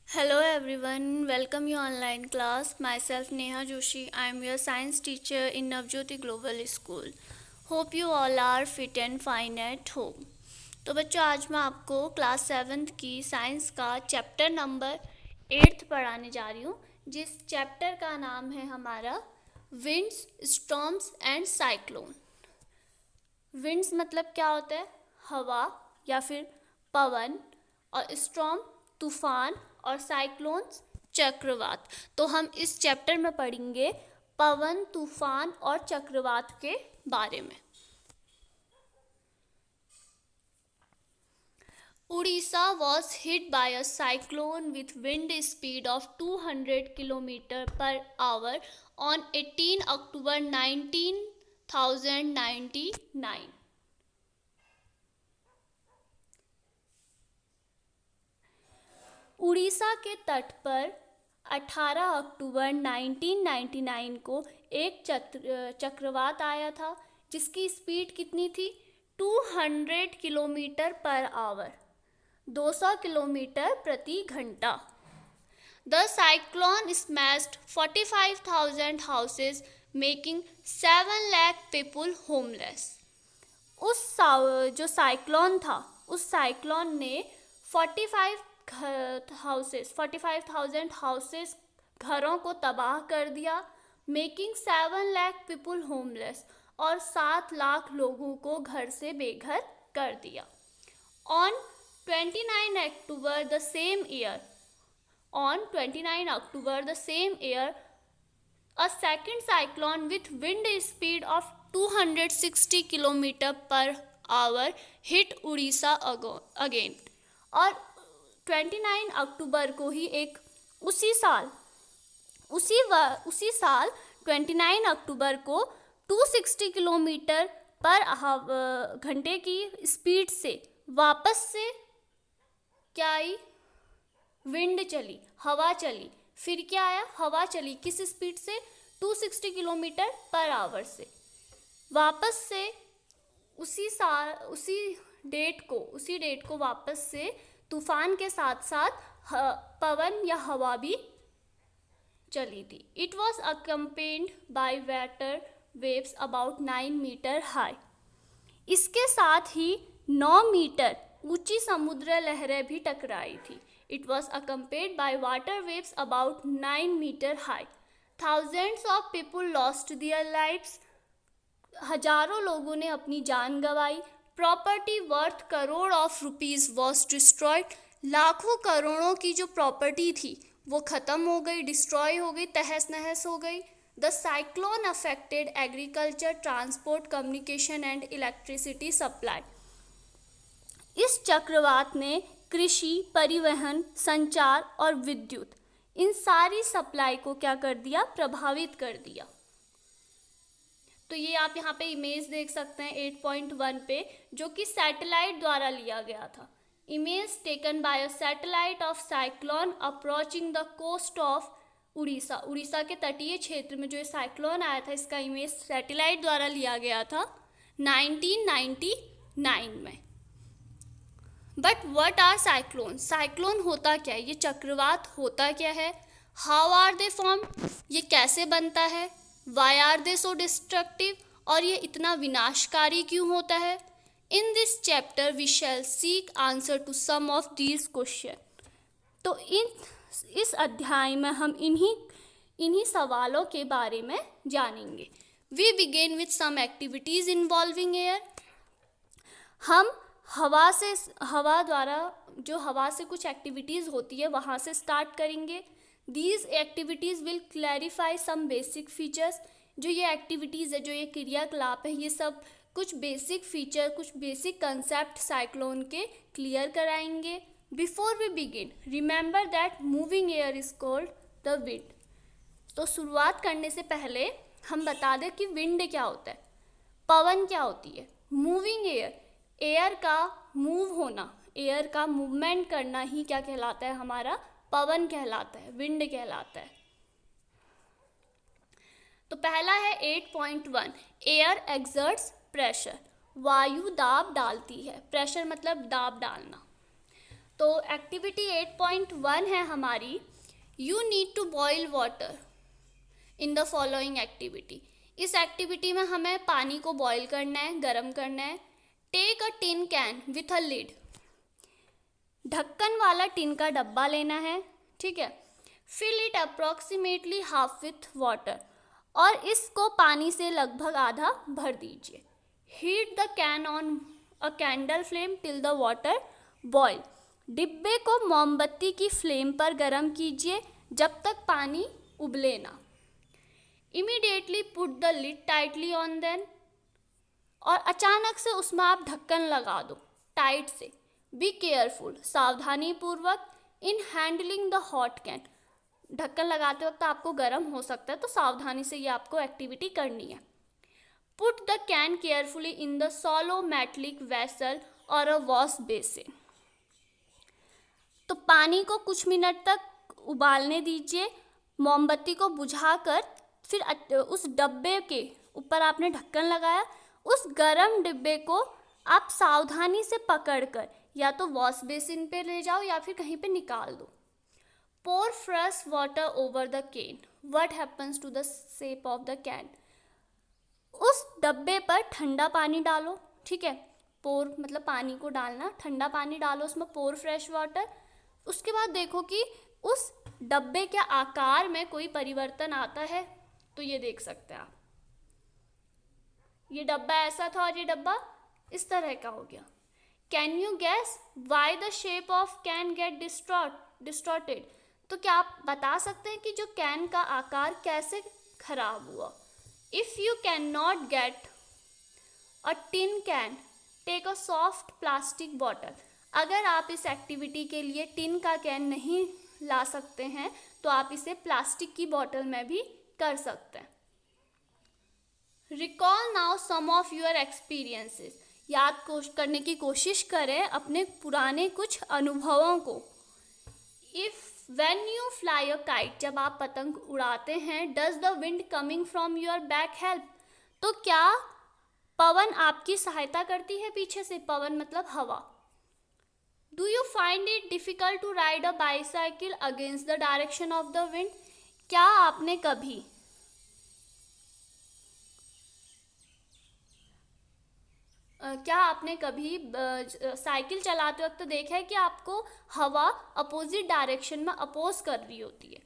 Hello everyone, welcome you online class. Myself Neha Joshi. I am your science teacher in Navjyoti Global School. Hope you all are fit and fine at home. तो बच्चों आज मैं आपको class 7th की science का chapter number 8 पढ़ाने जा रही हूँ, जिस चैप्टर का नाम है हमारा winds, storms and cyclone. Winds मतलब क्या होता है? हवा या फिर पवन, और स्टॉर्म तूफान, और साइक्लोन्स चक्रवात। तो हम इस चैप्टर में पढ़ेंगे पवन, तूफान और चक्रवात के बारे में। Odisha was hit by a cyclone with wind speed of 200 km per hour on 18 October 1999. Orissa के तट पर 18 अक्टूबर 1999 को एक चक्रवात आया था, जिसकी स्पीड कितनी थी? 200 किलोमीटर पर आवर, 200 किलोमीटर प्रति घंटा। The cyclone smashed 45,000 houses, making 7 lakh people homeless. उस जो साइक्लोन था, उस साइक्लोन ने 45,000 हाउसेस घरों को तबाह कर दिया, मेकिंग 7 लाख पीपल होमलेस, और 7 लाख लोगों को घर से बेघर कर दिया। On 29 October the same year, a second cyclone with wind speed of 260 km per hour hit Orissa again. और 29 अक्टूबर को ही एक उसी साल 29 अक्टूबर को 260 किलोमीटर पर घंटे की स्पीड से वापस से क्या आई? विंड चली, हवा चली। फिर क्या आया? हवा चली। किस स्पीड से? 260 किलोमीटर पर आवर से। वापस से उसी डेट को वापस से तूफान के साथ साथ पवन या हवा भी चली थी। It was accompanied by water waves about 9 metre high. इसके साथ ही 9 मीटर ऊंची समुद्र लहरें भी टकराई थी। It was accompanied by water waves about 9 metre high. Thousands of people lost their lives. हजारों लोगों ने अपनी जान गंवाई। Property worth crore of rupees was destroyed. लाखों करोड़ों की जो प्रॉपर्टी थी वो खत्म हो गई, डिस्ट्रॉय हो गई, तहस नहस हो गई। The cyclone affected agriculture, transport, communication and electricity supply. इस चक्रवात ने कृषि, परिवहन, संचार और विद्युत, इन सारी सप्लाई को क्या कर दिया? प्रभावित कर दिया। तो ये आप यहाँ पे इमेज देख सकते हैं 8.1 पे, जो कि सैटेलाइट द्वारा लिया गया था। Image taken by a satellite of cyclone approaching the coast of Orissa. Orissa के तटीय क्षेत्र में जो ये साइक्लोन आया था, इसका इमेज सैटेलाइट द्वारा लिया गया था 1999 में। But what are cyclone? Cyclone होता क्या है? ये चक्रवात होता क्या है? How are they form? ये कैसे बनता है? Why are they so destructive? और ये इतना विनाशकारी क्यों होता है? In this chapter we shall seek answer to some of these question. तो इस अध्याय में हम इन्हीं सवालों के बारे में जानेंगे। We begin with some activities involving air. हम हवा से कुछ एक्टिविटीज़ होती है वहाँ से स्टार्ट करेंगे। These activities will clarify some basic features. जो ये एक्टिविटीज़ है, जो ये क्रियाकलाप है, ये सब कुछ बेसिक फीचर, कुछ बेसिक कंसेप्ट साइक्लोन के क्लियर कराएंगे। Before we begin, remember that moving air is called the wind. तो शुरुआत करने से पहले हम बता दें कि विंड क्या होता है, पवन क्या होती है। मूविंग एयर, एयर का मूव होना, एयर का मूवमेंट करना ही क्या कहलाता है? हमारा पवन कहलाता है, विंड कहलाता है। तो पहला है 8.1, एयर एक्सर्ट्स प्रेशर। वायु दाब डालती है। प्रेशर मतलब दाब डालना। तो एक्टिविटी 8.1 है हमारी, you need to boil water in the following activity. इस एक्टिविटी में हमें पानी को बॉयल करना है, गर्म करना है। Take a tin can with a lid, ढक्कन वाला टिन का डब्बा लेना है, ठीक है। Fill it approximately half with water, और इसको पानी से लगभग आधा भर दीजिए। Heat the can on a candle flame till the water boil, डिब्बे को मोमबत्ती की फ्लेम पर गर्म कीजिए जब तक पानी उबले ना। Immediately put the lid tightly on then, और अचानक से उसमें आप ढक्कन लगा दो टाइट से। बी केयरफुल, सावधानी पूर्वक, in handling the hot can, ढक्कन लगाते वक्त आपको गर्म हो सकता है, तो सावधानी से ये आपको एक्टिविटी करनी है। Put the can carefully in the सॉलो metallic vessel और अ वॉश बेसिन, तो पानी को कुछ मिनट तक उबालने दीजिए, मोमबत्ती को बुझाकर, फिर उस डब्बे के ऊपर आपने ढक्कन लगाया, उस गरम डिब्बे को आप सावधानी से पकड़कर या तो वॉश बेसिन पे ले जाओ या फिर कहीं पे निकाल दो। Pour fresh water over the can, what happens to the shape of the can, उस डब्बे पर ठंडा पानी डालो, ठीक है। पोर मतलब पानी को डालना, ठंडा पानी डालो उसमें, पोर फ्रेश वाटर। उसके बाद देखो कि उस डब्बे के आकार में कोई परिवर्तन आता है, तो ये देख सकते हैं आप, ये डब्बा ऐसा था और ये डब्बा इस तरह का हो गया। Can you gas why the shape of can get distorted, तो क्या आप बता सकते हैं कि जो कैन का आकार कैसे खराब हुआ। If you can not get a tin can take a soft plastic bottle, अगर आप इस एक्टिविटी के लिए टिन का कैन नहीं ला सकते हैं तो आप इसे प्लास्टिक की बोतल में भी कर सकते हैं। Recall now some of your experiences, याद करने की कोशिश करें अपने पुराने कुछ अनुभवों को। If when you fly a kite, जब आप पतंग उड़ाते हैं, does the wind coming from your back help, तो क्या पवन आपकी सहायता करती है पीछे से, पवन मतलब हवा। Do you find it difficult to ride a bicycle against the direction of the wind, क्या आपने कभी साइकिल चलाते वक्त देखा है कि आपको हवा अपोजिट डायरेक्शन में अपोज कर रही होती है।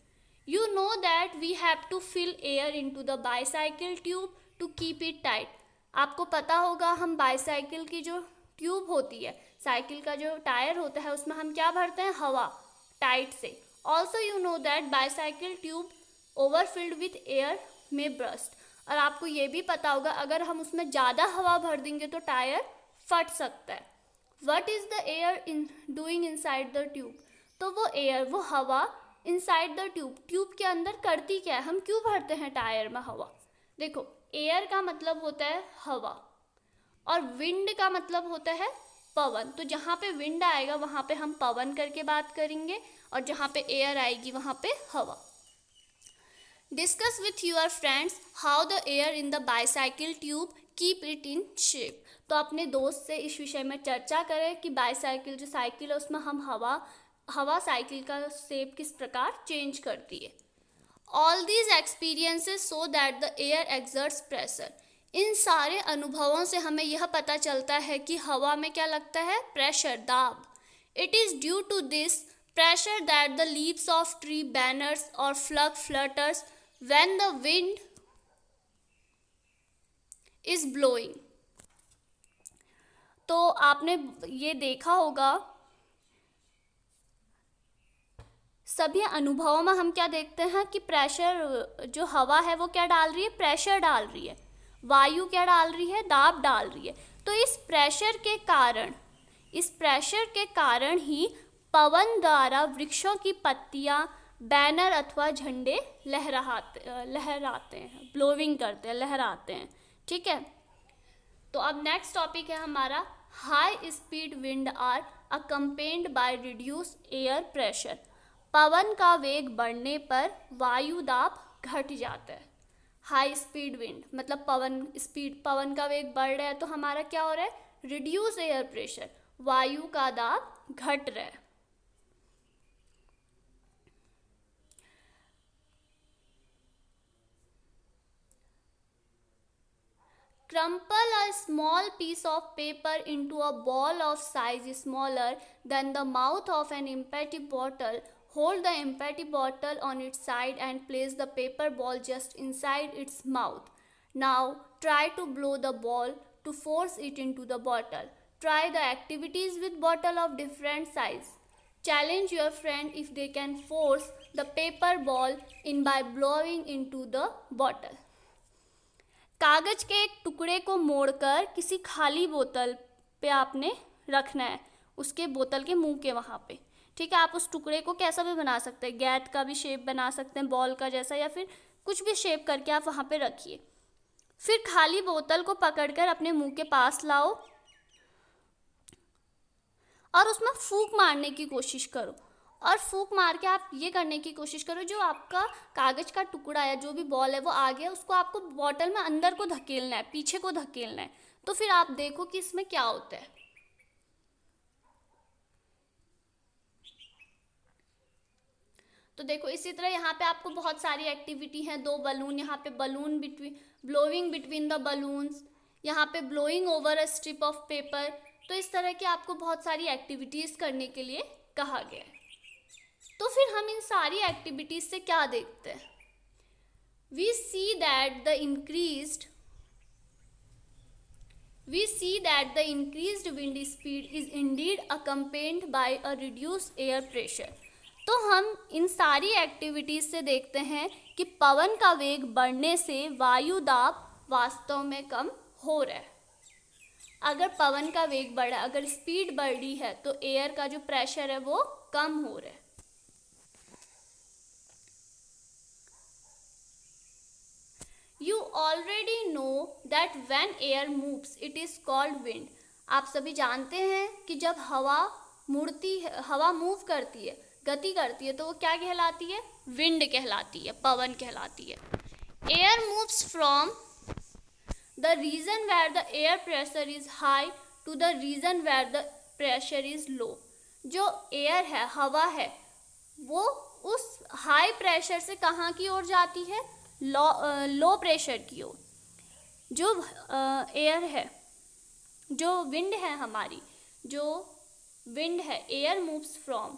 You know that we have to fill air into the bicycle tube to keep it tight, आपको पता होगा हम बाईसाइकिल की जो ट्यूब होती है, साइकिल का जो टायर होता है, उसमें हम क्या भरते हैं, हवा, टाइट से। Also you know that bicycle tube overfilled with air में ब्रस्ट, और आपको ये भी पता होगा अगर हम उसमें ज़्यादा हवा भर देंगे तो टायर फट सकता है। What is the air in doing inside the tube, तो वो एयर, वो हवा इनसाइड द ट्यूब, ट्यूब के अंदर करती क्या है, हम क्यों भरते हैं टायर में हवा। देखो, एयर का मतलब होता है हवा और विंड का मतलब होता है पवन, तो जहाँ पे विंड आएगा वहाँ पे हम पवन करके बात करेंगे, और जहाँ पे एयर आएगी वहाँ पे हवा। Discuss with your friends how the air in the bicycle tube keep it in shape, तो अपने दोस्त से इस विषय में चर्चा करें कि बाईसाइकिल जो साइकिल है उसमें हम हवा साइकिल का शेप किस प्रकार चेंज करती है। All these experiences so that the air exerts pressure, इन सारे अनुभवों से हमें यह पता चलता है कि हवा में क्या लगता है, प्रेशर, दाब। It is due to this pressure that the leaves of tree banners और flag flutters when the wind is blowing, तो आपने ये देखा होगा सभी अनुभवों में हम क्या देखते हैं कि प्रेशर, जो हवा है वो क्या डाल रही है, प्रेशर डाल रही है, वायु क्या डाल रही है, दाब डाल रही है। तो इस प्रेशर के कारण ही पवन द्वारा वृक्षों की पत्तियां, बैनर अथवा झंडे लहराते हैं, ब्लोविंग करते हैं, लहराते हैं, ठीक है। तो अब नेक्स्ट टॉपिक है हमारा, high speed wind are accompanied by reduce air pressure, पवन का वेग बढ़ने पर वायु दाब घट जाता है। हाई स्पीड विंड मतलब पवन का वेग बढ़ रहा है, तो हमारा क्या हो रहा है, रिड्यूस एयर प्रेशर, वायु का दाब घट रहा है। Crumple a small piece of paper into a ball of size smaller than the mouth of an empty bottle. Hold the empty bottle on its side and place the paper ball just inside its mouth. Now try to blow the ball to force it into the bottle. Try the activities with bottle of different size. Challenge your friend if they can force the paper ball in by blowing into the bottle. कागज के एक टुकड़े को मोड़कर किसी खाली बोतल पे आपने रखना है, उसके बोतल के मुंह के वहाँ पे, ठीक है। आप उस टुकड़े को कैसा भी बना सकते हैं, गैट का भी शेप बना सकते हैं, बॉल का जैसा, या फिर कुछ भी शेप करके आप वहाँ पे रखिए। फिर खाली बोतल को पकड़कर अपने मुंह के पास लाओ और उसमें फूंक मारने की कोशिश करो। और फूंक मार के आप ये करने की कोशिश करो, जो आपका कागज का टुकड़ा है, जो भी बॉल है वो आ गया, उसको आपको बॉटल में अंदर को धकेलना है, पीछे को धकेलना है। तो फिर आप देखो कि इसमें क्या होता है। तो देखो इसी तरह यहाँ पे आपको बहुत सारी एक्टिविटी हैं। 2 बलून, यहाँ पे balloon blowing between the balloons, यहाँ पे blowing over a strip of paper. तो इस तरह की आपको बहुत सारी एक्टिविटीज़ करने के लिए कहा गया है। तो फिर हम इन सारी एक्टिविटीज से क्या देखते हैं? We see that the increased wind speed is indeed accompanied by a reduced air pressure. तो हम इन सारी एक्टिविटीज से देखते हैं कि पवन का वेग बढ़ने से वायु दाब वास्तव में कम हो रहा है। अगर पवन का वेग बढ़ा, अगर स्पीड बढ़ी है, तो एयर का जो प्रेशर है वो कम हो रहा है। You already know that when air moves, it is called wind. आप सभी जानते हैं कि जब हवा मुड़ती है, हवा मूव करती है, गति करती है, तो वो क्या कहलाती है? विंड कहलाती है, पवन कहलाती है। Air moves from the region where the air pressure is high to the region where the pressure is low. जो एयर है, हवा है, वो उस हाई प्रेशर से कहाँ की ओर जाती है? लो प्रेशर की ओर। जो एयर है, जो विंड है हमारी, जो विंड है, एयर मूव्स फ्रॉम,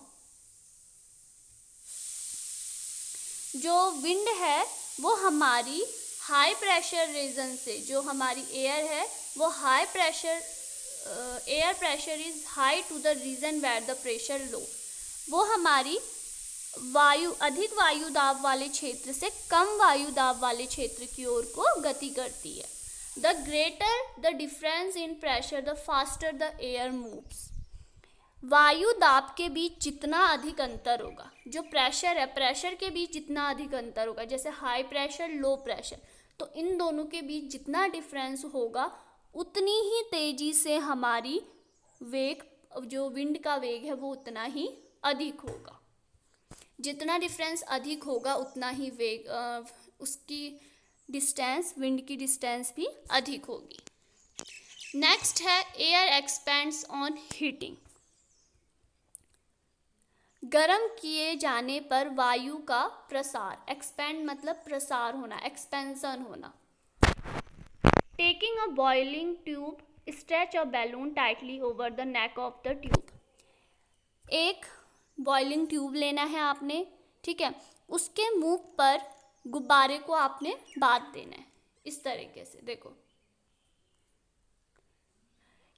जो विंड है वो हमारी हाई प्रेशर रीजन से, जो हमारी एयर है वो high pressure, air pressure is high to the region where the pressure low, वो हमारी अधिक वायु दाब वाले क्षेत्र से कम वायु दाब वाले क्षेत्र की ओर को गति करती है। The greater the difference in pressure the faster the air moves. वायु दाब के बीच जितना अधिक अंतर होगा, जो प्रेशर है, प्रेशर के बीच जितना अधिक अंतर होगा, जैसे हाई प्रेशर, लो प्रेशर, तो इन दोनों के बीच जितना डिफरेंस होगा, उतनी ही तेजी से हमारी वेग, जो विंड का वेग है, वो उतना ही अधिक होगा। जितना डिफरेंस अधिक होगा, उतना ही वेग, उसकी डिस्टेंस, विंड की डिस्टेंस भी अधिक होगी। नेक्स्ट है एयर एक्सपेंड्स ऑन हीटिंग। गर्म किए जाने पर वायु का प्रसार, एक्सपेंड मतलब प्रसार होना, एक्सपेंशन होना। Taking a boiling tube, stretch a balloon tightly over the neck of the tube. एक बॉइलिंग ट्यूब लेना है आपने, ठीक है, उसके मुंह पर गुब्बारे को आपने बांध देना है इस तरीके से। देखो,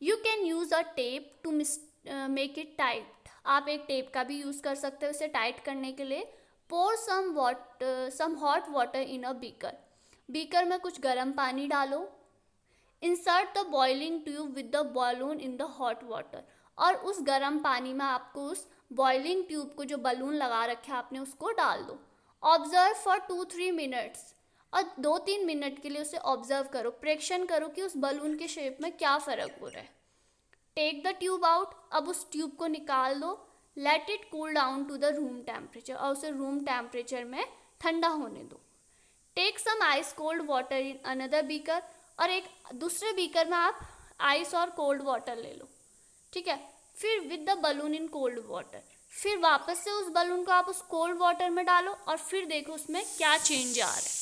you can use a tape to make it tight. आप एक टेप का भी यूज कर सकते हो इसे टाइट करने के लिए। Pour some hot water in a beaker. Beaker में कुछ गर्म पानी डालो। Insert the boiling tube with the balloon in the hot water. और उस गर्म पानी में आपको उस बॉइलिंग ट्यूब को, जो बलून लगा रखे आपने, उसको डाल दो। Observe for 2-3 minutes. और 2-3 मिनट के लिए उसे ऑब्जर्व करो, प्रेक्षण करो कि उस बलून के शेप में क्या फ़र्क हो रहा है। Take the tube out. अब उस ट्यूब को निकाल दो। Let it cool down to the room temperature. और उसे रूम टेम्परेचर में ठंडा होने दो। Take some ice cold water in another beaker. और एक दूसरे बीकर में आप आइस और कोल्ड वाटर ले लो, ठीक है। फिर with the balloon in cold water, फिर वापस से उस बलून को आप उस कोल्ड वाटर में डालो और फिर देखो उसमें क्या चेंज आ रहा है।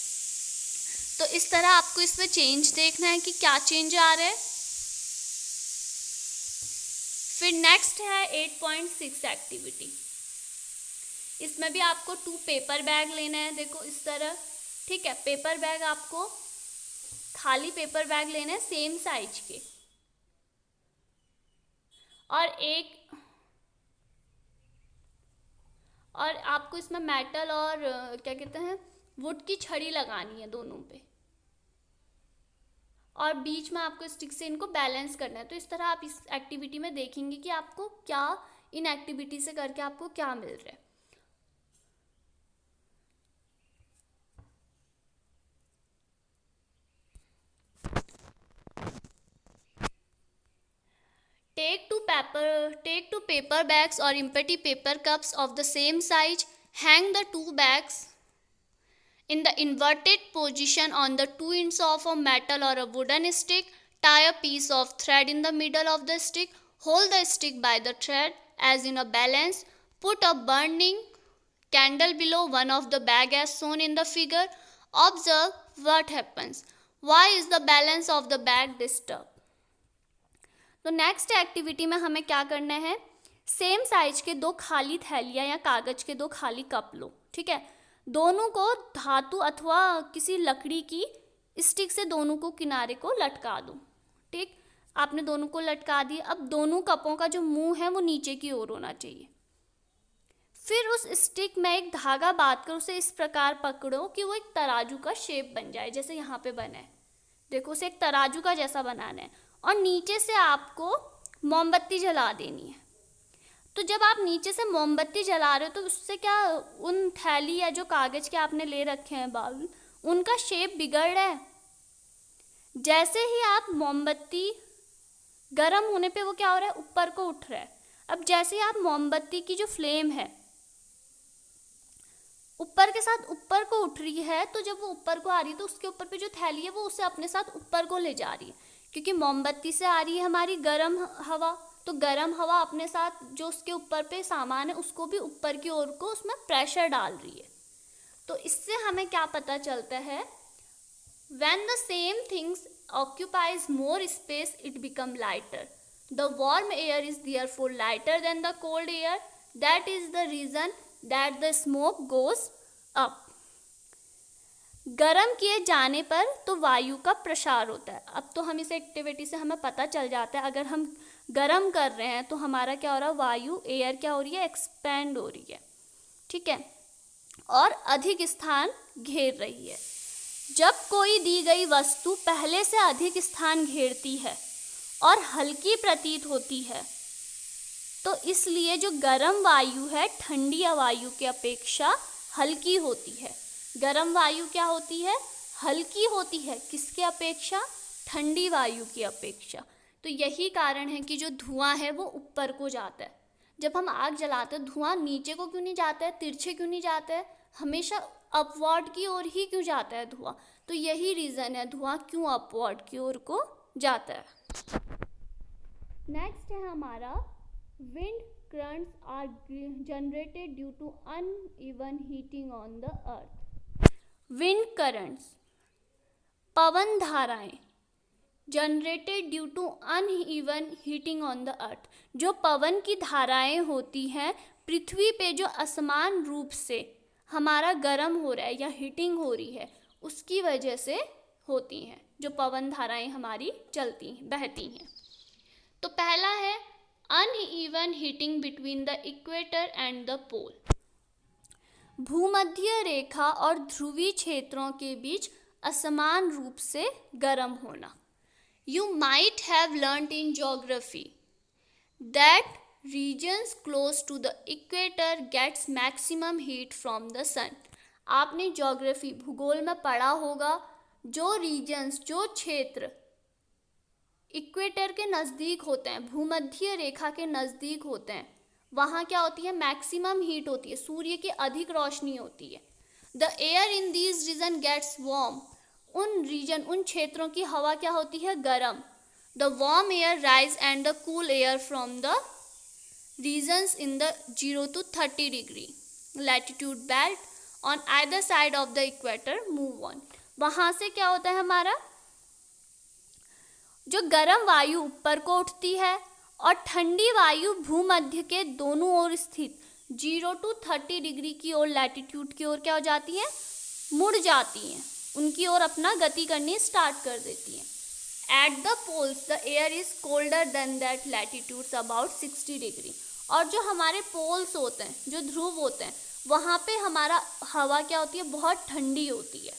तो इस तरह आपको इसमें चेंज देखना है कि क्या चेंज आ रहा है। फिर नेक्स्ट है 8.6 एक्टिविटी। इसमें भी आपको 2 पेपर बैग लेना है, देखो इस तरह, ठीक है। पेपर बैग आपको खाली पेपर बैग लेना है सेम साइज के, और आपको इसमें मेटल और क्या कहते हैं वुड की छड़ी लगानी है दोनों पे, और बीच में आपको स्टिक से इनको बैलेंस करना है। तो इस तरह आप इस एक्टिविटी में देखेंगे कि आपको क्या इन एक्टिविटी से करके आपको क्या मिल रहा है। Take two paper bags or empty paper cups of the same size. Hang the 2 bags in the inverted position on the 2 ends of a metal or a wooden stick. Tie a piece of thread in the middle of the stick. Hold the stick by the thread as in a balance. Put a burning candle below one of the bag as shown in the figure. Observe what happens. Why is the balance of the bag disturbed? तो next activity में हमें क्या करना है, same size के 2 खाली थैलियाँ या कागज के 2 खाली कप लो, ठीक है। दोनों को धातु अथवा किसी लकड़ी की स्टिक से दोनों को किनारे को लटका दो, ठीक। आपने दोनों को लटका दिया। अब दोनों कपों का जो मुंह है वो नीचे की ओर होना चाहिए। फिर उस स्टिक में एक धागा बांध कर उसे इस प्रकार पकड़ो कि वो एक तराजू का शेप बन जाए, जैसे यहाँ पे बना है, देखो उसे एक तराजू का जैसा बनाना है, और नीचे से आपको मोमबत्ती जला देनी है। तो जब आप नीचे से मोमबत्ती जला रहे हो तो उससे क्या, उन थैली या जो कागज के आपने ले रखे हैं बाउल, उनका शेप बिगड़ रहा है। जैसे ही आप मोमबत्ती गर्म होने पे वो क्या हो रहा है, ऊपर को उठ रहा है। अब जैसे ही आप मोमबत्ती की जो फ्लेम है ऊपर के साथ ऊपर को उठ रही है, तो जब वो ऊपर को आ रही है तो उसके ऊपर पे जो थैली है वो उसे अपने साथ ऊपर को ले जा रही है, क्योंकि मोमबत्ती से आ रही है हमारी गर्म हवा। तो गर्म हवा अपने साथ जो उसके ऊपर पे सामान है उसको भी ऊपर की ओर को उसमें प्रेशर डाल रही है। तो इससे हमें क्या पता चलता है, when the same things occupies more space it become lighter. The warm air is therefore lighter than the cold air. That is the reason that the smoke goes up. गर्म किए जाने पर तो वायु का प्रसार होता है। अब तो हम इस एक्टिविटी से हमें पता चल जाता है, अगर हम गर्म कर रहे हैं तो हमारा क्या हो रहा है, वायु एयर क्या हो रही है, एक्सपेंड हो रही है, ठीक है, और अधिक स्थान घेर रही है। जब कोई दी गई वस्तु पहले से अधिक स्थान घेरती है और हल्की प्रतीत होती है, तो इसलिए जो गर्म वायु है ठंडी वायु की अपेक्षा हल्की होती है। गर्म वायु क्या होती है, हल्की होती है, किसके अपेक्षा, ठंडी वायु की अपेक्षा। तो यही कारण है कि जो धुआं है वो ऊपर को जाता है। जब हम आग जलाते हैं धुआं नीचे को क्यों नहीं जाता है, तिरछे क्यों नहीं जाता है, हमेशा अपवर्ड की ओर ही क्यों जाता है धुआं। तो यही रीज़न है धुआं क्यों अपवर्ड की ओर को जाता है। नेक्स्ट है हमारा wind currents are generated due to uneven heating on the earth. Wind currents, पवन धाराएं, generated due to uneven heating on the earth. जो पवन की धाराएं होती हैं पृथ्वी पे जो असमान रूप से हमारा गर्म हो रहा है या हीटिंग हो रही है उसकी वजह से होती हैं, जो पवन धाराएं हमारी चलती हैं, बहती हैं। तो पहला है uneven heating between the equator and the pole. भूमध्य रेखा और ध्रुवीय क्षेत्रों के बीच असमान रूप से गर्म होना। You might have learnt in geography that regions close to the equator gets maximum heat from the sun. आपने ज्योग्राफी भूगोल में पढ़ा होगा, जो रीजन्स, जो क्षेत्र इक्वेटर के नज़दीक होते हैं, भूमध्य रेखा के नज़दीक होते हैं, वहाँ क्या होती है, मैक्सिमम हीट होती है, सूर्य की अधिक रोशनी होती है। The air in these region gets warm, उन क्षेत्रों की हवा क्या होती है, गर्म। The warm air rise and the cool air from the regions in the 0 to 30 degree latitude belt on either side of the equator move on. वहां से क्या होता है हमारा, जो गर्म वायु ऊपर को उठती है और ठंडी वायु भूमध्य के दोनों ओर स्थित 0 to 30 डिग्री की ओर लैटिट्यूड की ओर क्या हो जाती है, मुड़ जाती हैं, उनकी ओर अपना गति करनी स्टार्ट कर देती हैं। At the poles the air is colder than that latitudes about 60 degree. और जो हमारे पोल्स होते हैं, जो ध्रुव होते हैं, वहाँ पे हमारा हवा क्या होती है, बहुत ठंडी होती है।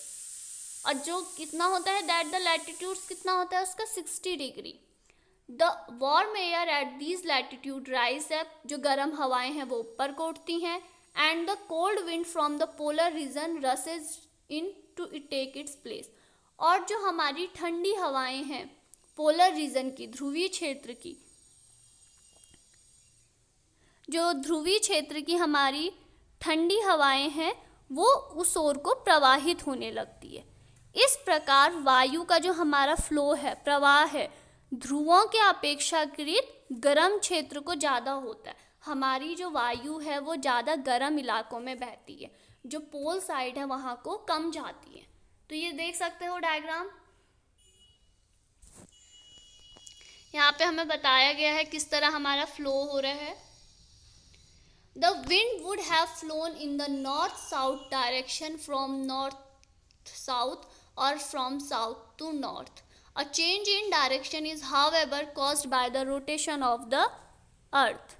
और जो कितना होता है, दैट द लैटिट्यूड्स कितना होता है उसका, 60 डिग्री। The warm air at these latitude rise up, जो गर्म हवाएं हैं वो ऊपर को उठती हैं। And the cold wind from the polar region rushes in to take its place. और जो हमारी ठंडी हवाएं हैं पोलर रीजन की, ध्रुवीय क्षेत्र की, जो ध्रुवीय क्षेत्र की हमारी ठंडी हवाएं हैं वो उस ओर को प्रवाहित होने लगती है। इस प्रकार वायु का जो हमारा फ्लो है, प्रवाह है, ध्रुवों के अपेक्षाकृत गर्म क्षेत्र को ज़्यादा होता है। हमारी जो वायु है वो ज़्यादा गर्म इलाकों में बहती है, जो पोल साइड है वहाँ को कम जाती है। तो ये देख सकते हो डायग्राम, यहाँ पे हमें बताया गया है किस तरह हमारा फ्लो हो रहा है। The wind would have flown in the north south direction from north south और from south to north. A change in direction is however caused by the rotation of the earth.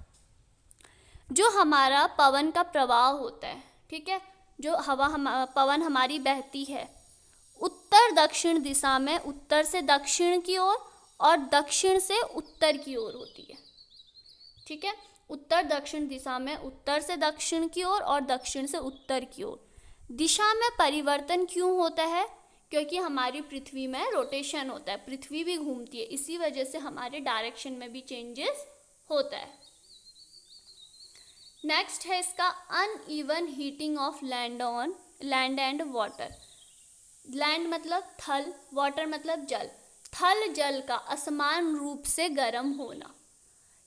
जो हमारा पवन का प्रवाह होता है, ठीक है, जो पवन हमारी बहती है उत्तर दक्षिण दिशा में, उत्तर से दक्षिण की ओर और दक्षिण से उत्तर की ओर होती है, ठीक है, उत्तर दक्षिण दिशा में उत्तर से दक्षिण की ओर और दक्षिण से उत्तर की ओर। दिशा में परिवर्तन क्यों होता है, क्योंकि हमारी पृथ्वी में रोटेशन होता है, पृथ्वी भी घूमती है, इसी वजह से हमारे डायरेक्शन में भी चेंजेस होता है। नेक्स्ट है इसका uneven heating of land and water. Land मतलब थल, वाटर मतलब जल, थल जल का असमान रूप से गर्म होना।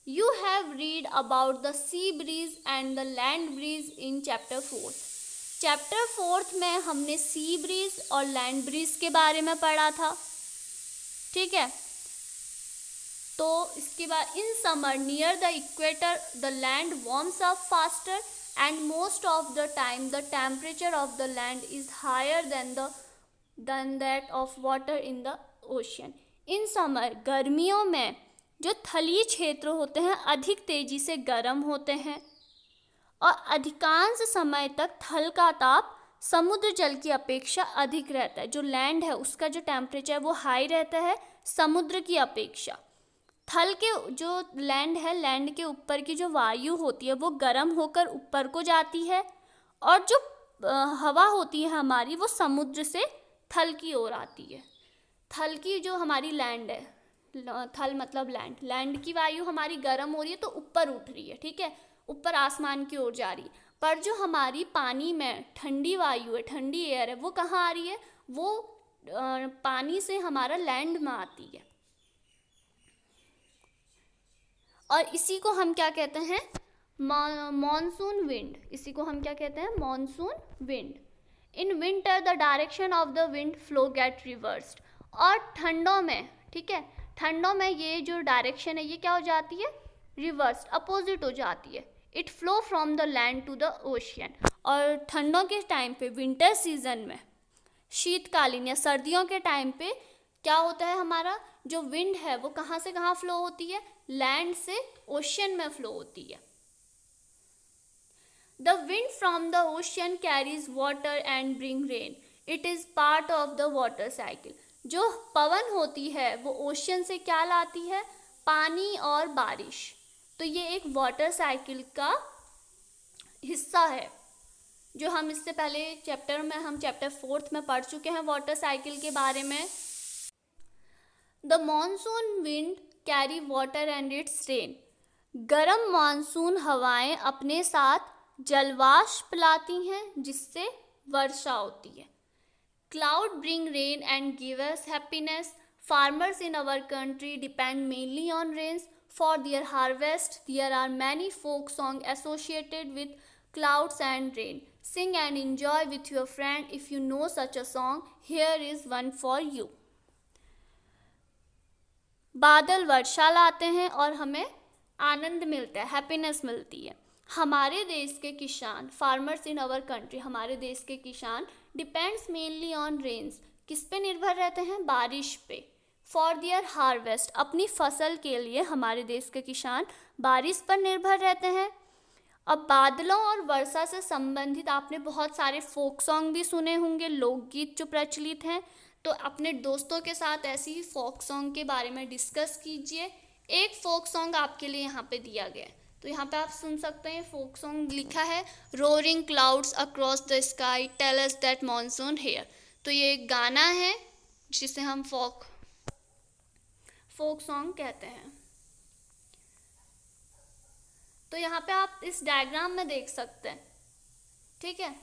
You have read about the sea breeze and the land breeze in chapter 4। Chapter 4 में हमने सी ब्रीज और लैंड ब्रीज के बारे में पढ़ा था, ठीक है। तो इसके बाद in summer near the equator the land warms up faster and most of the time the temperature of the land is higher than that of water in the ocean. In summer गर्मियों में जो थलीय क्षेत्र होते हैं अधिक तेजी से गर्म होते हैं और अधिकांश समय तक थल का ताप समुद्र जल की अपेक्षा अधिक रहता है। जो लैंड है उसका जो टेम्परेचर है वो हाई रहता है समुद्र की अपेक्षा। थल के जो लैंड है, लैंड के ऊपर की जो वायु होती है वो गर्म होकर ऊपर को जाती है और जो हवा होती है हमारी वो समुद्र से थल की ओर आती है। थल की जो हमारी लैंड है, थल मतलब लैंड, लैंड की वायु हमारी गर्म हो रही है तो ऊपर उठ रही है, ठीक है, ऊपर आसमान की ओर जा रही है। पर जो हमारी पानी में ठंडी वायु है, ठंडी एयर है, वो कहाँ आ रही है, वो पानी से हमारा लैंड में आती है। और इसी को हम क्या कहते हैं, मॉनसून विंड। इसी को हम क्या कहते हैं, monsoon wind. In winter the direction of the wind flow get reversed. और ठंडों में, ठीक है, ठंडों में ये जो डायरेक्शन है ये क्या हो जाती है, रिवर्स, अपोजिट हो जाती है। It flow from the land to the ocean. और ठंडों के टाइम पे, विंटर सीजन में, शीतकालीन या सर्दियों के टाइम पे क्या होता है, हमारा जो विंड है वो कहाँ से कहाँ फ्लो होती है, लैंड से ओशियन में फ्लो होती है। The wind from the ocean carries water and bring rain. It is part of the water cycle. जो पवन होती है वो ओशियन से क्या लाती है, पानी और बारिश। तो ये एक वाटर साइकिल का हिस्सा है, जो हम इससे पहले चैप्टर में, हम चैप्टर 4 में पढ़ चुके हैं वाटर साइकिल के बारे में। The monsoon wind carry water and it's rain. गर्म मानसून हवाएं अपने साथ जलवाष्प लाती हैं जिससे वर्षा होती है। Cloud bring rain and give us happiness. Farmers in our country depend mainly on rains for their harvest. There are many folk song associated with clouds and rain. Sing and enjoy with your friend. If you know such a song, here is one for you. बादल वर्षा लाते हैं और हमें आनंद मिलता है, happiness मिलती है. हमारे देश के किसान, फार्मर्स इन अवर कंट्री, हमारे देश के किसान डिपेंड्स मेनली ऑन रेन्स. किस पे निर्भर रहते हैं? बारिश पे. फॉर दियर हार्वेस्ट, अपनी फसल के लिए हमारे देश के किसान बारिश पर निर्भर रहते हैं. अब बादलों और वर्षा से संबंधित आपने बहुत सारे फोक सॉन्ग भी सुने होंगे, लोकगीत जो प्रचलित हैं. तो अपने दोस्तों के साथ ऐसी ही फोक सॉन्ग के बारे में डिस्कस कीजिए. एक फोक सॉन्ग आपके लिए यहाँ पे दिया गया है, तो यहाँ पे आप सुन सकते हैं. फोक सॉन्ग लिखा है roaring clouds across the sky tell us that monsoon here. तो ये एक गाना है जिसे हम फोक सॉन्ग कहते हैं. तो यहाँ पे आप इस डायग्राम में देख सकते हैं, ठीक है.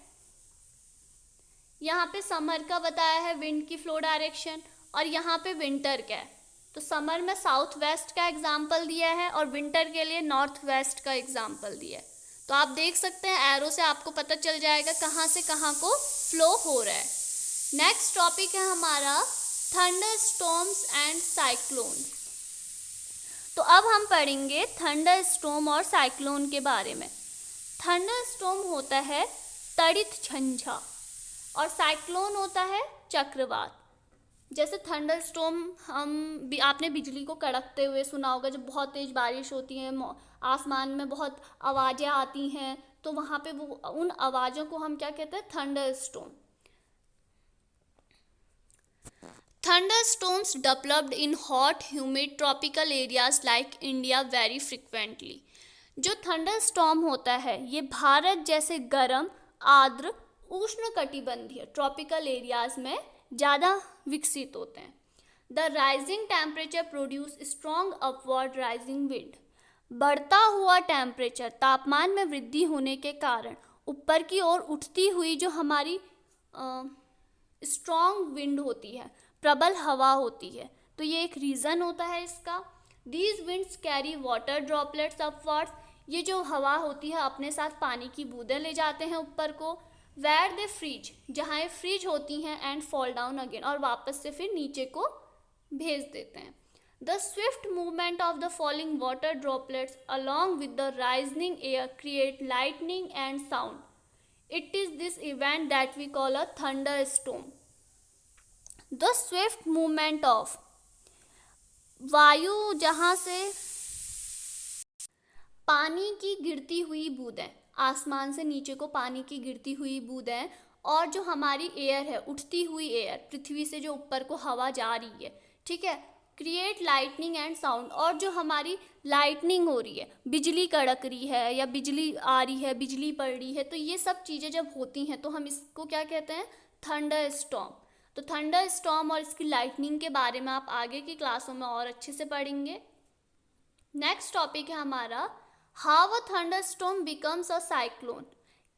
यहाँ पे समर का बताया है, विंड की फ्लो डायरेक्शन, और यहाँ पे विंटर का है. तो समर में साउथ वेस्ट का एग्जाम्पल दिया है और विंटर के लिए नॉर्थ वेस्ट का एग्जाम्पल दिया है. तो आप देख सकते हैं एरो से आपको पता चल जाएगा कहाँ से कहाँ को फ्लो हो रहा है. नेक्स्ट टॉपिक है हमारा थंडर स्टॉर्म्स एंड साइक्लोन. तो अब हम पढ़ेंगे थंडर स्टॉर्म और साइक्लोन के बारे में. थंडर स्टॉर्म होता है तड़ित झंझा और साइक्लोन होता है चक्रवात. जैसे थंडर स्टॉर्म आपने बिजली को कड़कते हुए सुना होगा. जब बहुत तेज बारिश होती है, आसमान में बहुत आवाज़ें आती हैं, तो वहाँ पे वो उन आवाज़ों को हम क्या कहते हैं? Thunder storm. Thunderstorms developed in hot, humid tropical areas like India very frequently. जो थंडरस्टॉर्म होता है ये भारत जैसे गर्म, आर्द्र, उष्णकटिबंधीय ट्रॉपिकल एरियाज में ज़्यादा विकसित होते हैं. The rising temperature produce strong upward rising wind. बढ़ता हुआ टेम्परेचर, तापमान में वृद्धि होने के कारण ऊपर की ओर उठती हुई जो हमारी स्ट्रॉन्ग विंड होती है, प्रबल हवा होती है. तो ये एक रीज़न होता है इसका. These winds carry water droplets upwards. ये जो हवा होती है अपने साथ पानी की बूंदें ले जाते हैं ऊपर को. वेयर दे फ्रीज, जहाँ ये फ्रीज होती हैं, एंड फॉल डाउन अगेन, और वापस से फिर नीचे को भेज देते हैं. The swift movement of the falling water droplets along with the rising air create lightning and sound. It is this event that we call a thunder storm. The swift movement of, वायु जहाँ से पानी की गिरती हुई बूंदें, आसमान से नीचे को पानी की गिरती हुई बूंदें, और जो हमारी एयर है, उठती हुई एयर, पृथ्वी से जो ऊपर को हवा जा रही है, ठीक है, क्रिएट लाइटनिंग एंड साउंड. और जो हमारी लाइटनिंग हो रही है, बिजली कड़क रही है या बिजली आ रही है, बिजली पड़ रही है, तो ये सब चीज़ें जब होती हैं तो हम इसको क्या कहते हैं? Thunder storm. तो थंडर स्टॉर्म और इसकी लाइटनिंग के बारे में आप आगे की क्लासों में और अच्छे से पढ़ेंगे. नेक्स्ट टॉपिक है हमारा how a thunder storm becomes a cyclone.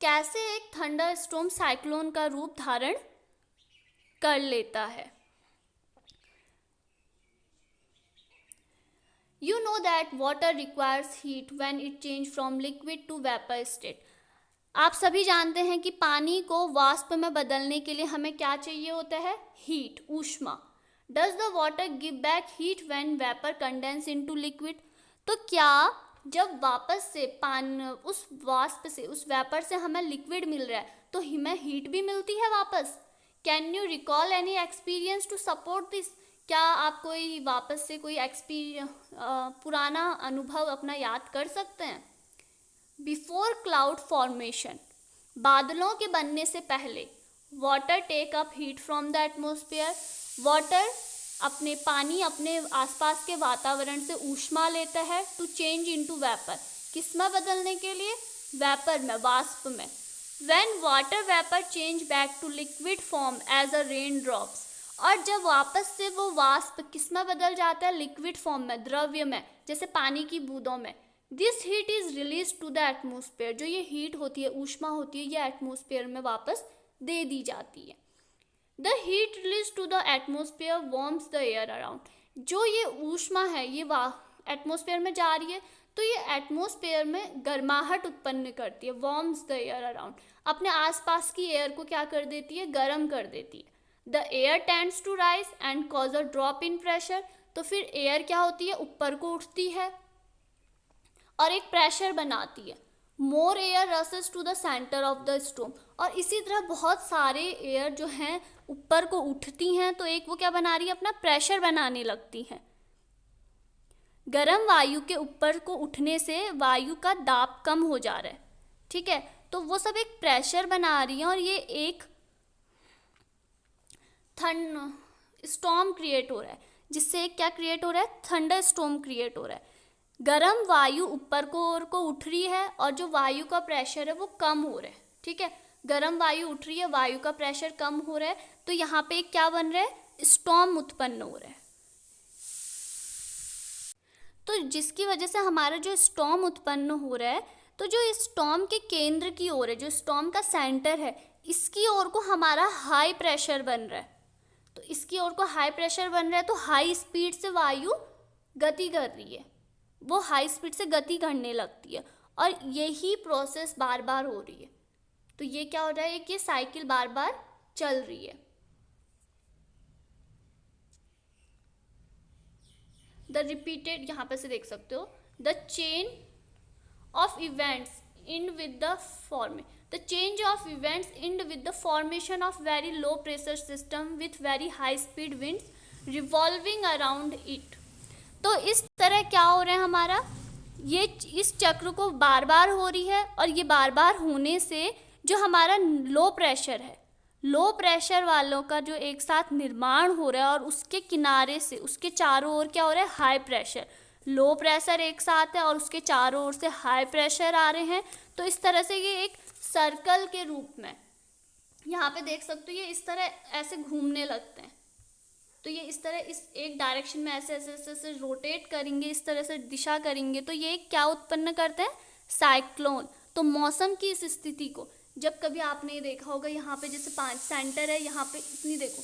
कैसे एक थंडर स्टॉर्म साइक्लोन का रूप धारण कर लेता है. You know that water requires heat when it changes from liquid to vapor state. आप सभी जानते हैं कि पानी को वाष्प में बदलने के लिए हमें क्या चाहिए होता है? हीट, ऊष्मा. Does the water give back heat when vapor condense into liquid? तो क्या जब वापस से पानी उस वाष्प से, उस वेपर से हमें लिक्विड मिल रहा है तो हमें हीट भी मिलती है वापस? Can you recall any experience to support this? क्या आप कोई वापस से कोई पुराना अनुभव अपना याद कर सकते हैं? बिफोर क्लाउड फॉर्मेशन, बादलों के बनने से पहले, water take up heat from the atmosphere. Water पानी अपने आसपास के वातावरण से ऊष्मा लेता है टू चेंज इनटू वेपर. किस में बदलने के लिए? वेपर में, वाष्प में. When water vapour change back to liquid form as a rain drops. और जब वापस से वो वाष्प किस में बदल जाता है? लिक्विड फॉर्म में, द्रव्य में, जैसे पानी की बूंदों में. This heat is release to the atmosphere. जो ये हीट होती है, ऊष्मा होती है, ये एटमोस्फेयर में वापस दे दी जाती है. The heat release to the atmosphere warms the air around. जो ये ऊष्मा है ये एटमोस्फेयर में जा रही है तो ये एटमॉस्फेयर में गर्माहट उत्पन्न करती है, वार्म्स द एयर अराउंड, अपने आसपास की एयर को क्या कर देती है, गर्म कर देती है। The air tends to rise and cause a drop in pressure, तो फिर एयर क्या होती है, ऊपर को उठती है और एक प्रेशर बनाती है। More air rushes to the centre of the storm, और इसी तरह बहुत सारे एयर जो हैं ऊपर को उठती हैं, तो एक वो क्या बना रही है, अपना प्रेशर बनाने लगती हैं। गर्म वायु के ऊपर को उठने से वायु का दाब कम हो जा रहा है, ठीक है, तो वो सब एक प्रेशर बना रही है और ये एक स्टॉर्म क्रिएट हो रहा है, जिससे एक क्या क्रिएट हो रहा है, थंडर स्टॉर्म क्रिएट हो रहा है। गर्म वायु ऊपर को ओर को उठ रही है और जो वायु का प्रेशर है वो कम हो रहा है, ठीक है, गर्म वायु उठ रही है, वायु का प्रेशर कम हो रहा है, तो यहाँ पे क्या बन रहा है, स्टॉर्म उत्पन्न हो रहा है। तो जिसकी वजह से हमारा जो स्टॉर्म उत्पन्न हो रहा है, तो जो इस स्टॉर्म के केंद्र की ओर है, जो स्टॉर्म का सेंटर है, इसकी ओर को हमारा हाई प्रेशर बन रहा है। तो इसकी ओर को हाई प्रेशर बन रहा है, तो हाई स्पीड से वायु गति कर रही है, वो हाई स्पीड से गति करने लगती है और यही प्रोसेस बार बार हो रही है। तो ये क्या हो रहा है कि साइकिल बार बार चल रही है। द रिपीटेड, यहाँ पे से देख सकते हो, the chain of events end with the the change of events end with the formation of very low pressure system with very high speed winds revolving around it। तो इस तरह क्या हो रहा है हमारा, ये इस चक्र को बार बार हो रही है और ये बार बार होने से जो हमारा लो प्रेशर है, लो प्रेशर वालों का जो एक साथ निर्माण हो रहा है और उसके किनारे से उसके चारों ओर क्या हो रहा है, हाई प्रेशर। लो प्रेशर एक साथ है और उसके चारों ओर से हाई प्रेशर आ रहे हैं, तो इस तरह से ये एक सर्कल के रूप में यहाँ पे देख सकते हो, ये इस तरह ऐसे घूमने लगते हैं। तो ये इस तरह इस एक डायरेक्शन में ऐसे ऐसे ऐसे ऐसे रोटेट करेंगे, इस तरह से दिशा करेंगे, तो ये क्या उत्पन्न करते हैं, साइक्लोन। तो मौसम की इस स्थिति को जब कभी आपने देखा होगा, यहाँ पे जैसे 5 सेंटर है, यहाँ पे इतनी देखो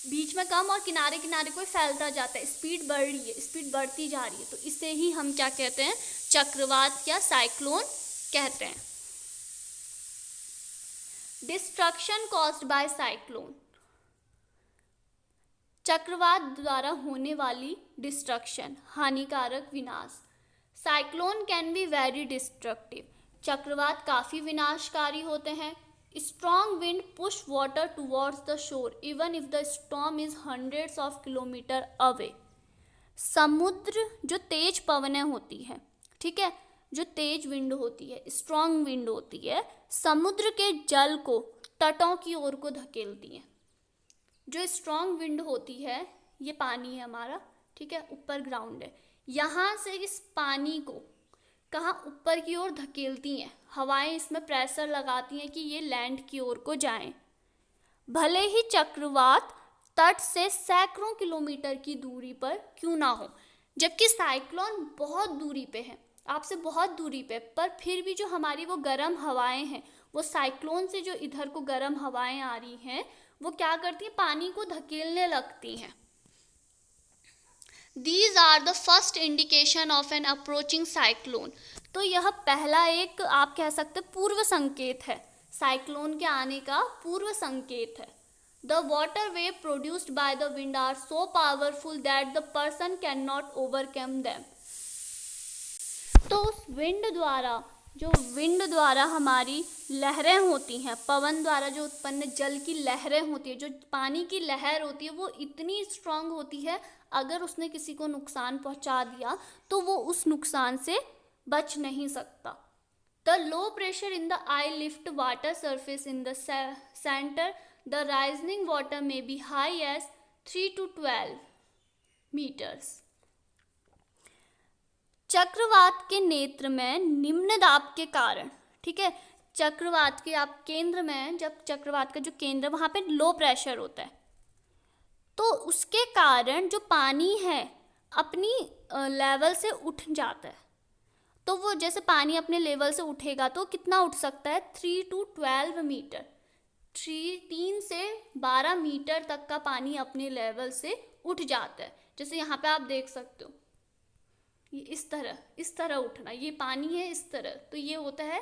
बीच में कम और किनारे किनारे कोई फैलता जाता है, स्पीड बढ़ रही है, स्पीड बढ़ती जा रही है, तो इसे ही हम क्या कहते हैं, चक्रवात या साइक्लोन कहते हैं। डिस्ट्रक्शन कॉज्ड बाय साइक्लोन, चक्रवात द्वारा होने वाली डिस्ट्रक्शन, हानिकारक विनाश। Cyclone can be very destructive, चक्रवात काफ़ी विनाशकारी होते हैं। Strong wind push water towards the shore even if the storm is hundreds of kilometre away. समुद्र जो तेज पवनें होती है, ठीक है, जो तेज विंड होती है, स्ट्रॉन्ग विंड होती है, समुद्र के जल को तटों की ओर को धकेलती है। जो स्ट्रॉन्ग विंड होती है, ये पानी है हमारा, ठीक है, ऊपर ग्राउंड है, यहाँ से इस पानी को कहाँ ऊपर की ओर धकेलती हैं, हवाएं इसमें प्रेशर लगाती हैं कि ये लैंड की ओर को जाएं। भले ही चक्रवात तट से सैकड़ों किलोमीटर की दूरी पर क्यों ना हो, जबकि साइक्लोन बहुत दूरी पे है, आपसे बहुत दूरी पे, पर फिर भी जो हमारी वो गर्म हवाएं हैं, वो साइक्लोन से जो इधर को गर्म हवाएं आ रही हैं, वो क्या करती हैं, पानी को धकेलने लगती हैं। These are the first indication of an approaching cyclone। तो यह पहला एक आप कह सकते पूर्व संकेत है, साइक्लोन के आने का पूर्व संकेत है। The water wave produced by the wind are so powerful that the person cannot overcome them। तो उस विंड द्वारा हमारी लहरें होती हैं, पवन द्वारा जो उत्पन्न जल की लहरें होती है, जो पानी की लहर होती है, वो इतनी स्ट्रांग होती है, अगर उसने किसी को नुकसान पहुंचा दिया तो वो उस नुकसान से बच नहीं सकता। The low pressure in the eye lift water surface in the centre, the rising water में be high as 3 to 12 metres. चक्रवात के नेत्र में निम्न दाब के कारण, ठीक है, चक्रवात के आप केंद्र में, जब चक्रवात का जो केंद्र वहाँ पे लो प्रेशर होता है, तो उसके कारण जो पानी है अपनी लेवल से उठ जाता है। तो वो जैसे पानी अपने लेवल से उठेगा तो कितना उठ सकता है, 3 to 12 मीटर, 3 से 12 मीटर तक का पानी अपने लेवल से उठ जाता है। जैसे यहाँ पे आप देख सकते हो, ये इस तरह उठना, ये पानी है इस तरह, तो ये होता है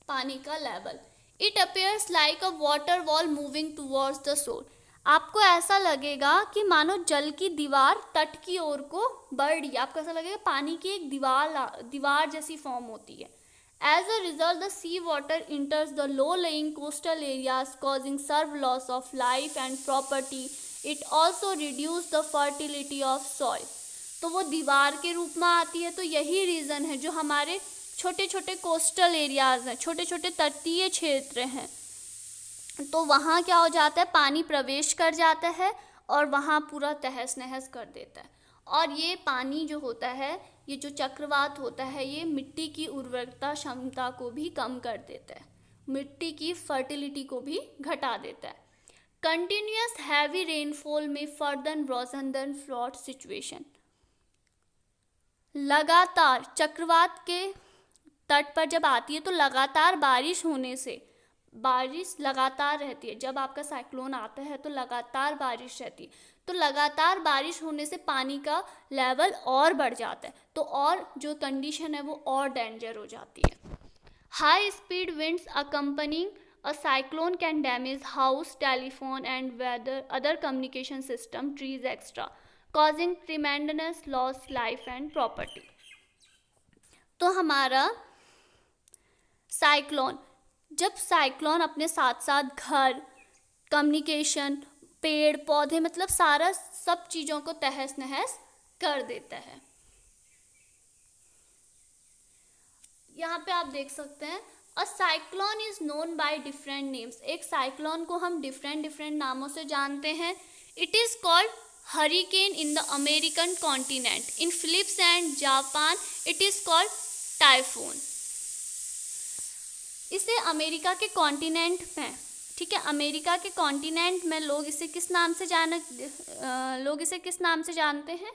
पानी का level. It appears like a water wall moving towards the shore. आपको ऐसा लगेगा कि मानो जल की दीवार तट की ओर को बढ़ रही है, आपको ऐसा लगेगा पानी की एक दीवार जैसी फॉर्म होती है। As a result, the sea water enters the low-lying coastal areas, causing severe loss of life and property. It also reduces the fertility of soil. तो वो दीवार के रूप में आती है, तो यही रीज़न है जो हमारे छोटे छोटे कोस्टल एरियाज़ हैं, छोटे छोटे तटीय क्षेत्र हैं, तो वहाँ क्या हो जाता है, पानी प्रवेश कर जाता है और वहाँ पूरा तहस नहस कर देता है। और ये पानी जो होता है, ये जो चक्रवात होता है, ये मिट्टी की उर्वरकता क्षमता को भी कम कर देता है, मिट्टी की फर्टिलिटी को भी घटा देता है। कंटिन्यूअस हैवी रेनफॉल में further worsen the flood situation. लगातार चक्रवात के तट पर जब आती है तो लगातार बारिश होने से, बारिश लगातार रहती है, जब आपका साइक्लोन आता है तो लगातार बारिश रहती है, तो लगातार बारिश होने से पानी का लेवल और बढ़ जाता है, तो और जो कंडीशन है वो और डेंजर हो जाती है। High speed winds accompanying a cyclone can damage house, telephone and weather other communication system, trees extra, causing tremendous loss life and property. तो हमारा साइक्लोन, जब साइक्लोन अपने साथ साथ घर, कम्युनिकेशन, पेड़ पौधे, मतलब सारा सब चीज़ों को तहस नहस कर देता है। यहाँ पे आप देख सकते हैं, a cyclone is known by different names. एक साइक्लोन को हम डिफरेंट नामों से जानते हैं। It is called hurricane in the American continent, in Philippines and Japan it is called typhoon. इसे अमेरिका के कॉन्टिनेंट में, ठीक है, अमेरिका के कॉन्टिनेंट में लोग इसे किस नाम से जानते हैं,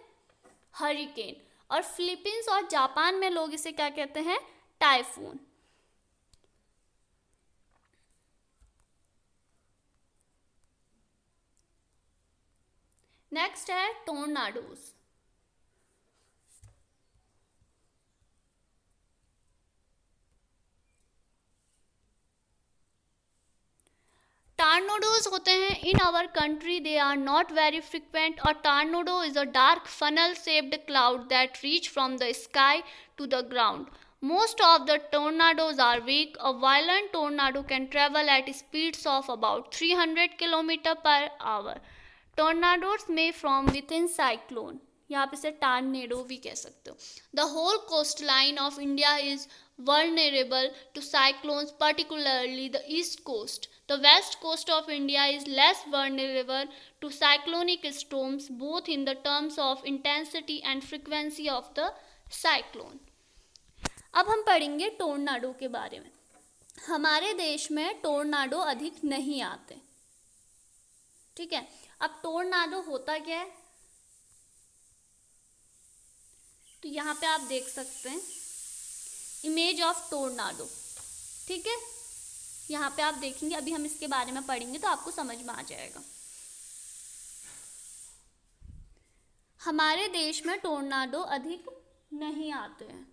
हरिकेन। और फिलीपींस और जापान में लोग इसे क्या कहते हैं, टाइफून। नेक्स्ट है टोर्नाडोज। टॉर्नाडोज होते हैं in our country, they are not very frequent. और tornado is a dark funnel shaped cloud that reach from the sky to the ground. Most of the tornadoes are weak. A violent tornado can travel at speeds of about 300 km per hour. Tornadoes may form within cyclone. यहाँ पे इसे tornado भी कह सकते हो। The whole coastline of India is vulnerable to cyclones, particularly the east coast. The west coast of India is less vulnerable to cyclonic storms, both in the terms of intensity and frequency of the cyclone. अब हम पढ़ेंगे tornado के बारे में। हमारे देश में tornado अधिक नहीं आते, ठीक है। अब टोर्नाडो होता क्या है, तो यहाँ पे आप देख सकते हैं इमेज ऑफ टोर्नाडो, ठीक है। यहाँ पे आप देखेंगे, अभी हम इसके बारे में पढ़ेंगे तो आपको समझ में आ जाएगा। हमारे देश में टोर्नाडो अधिक नहीं आते हैं।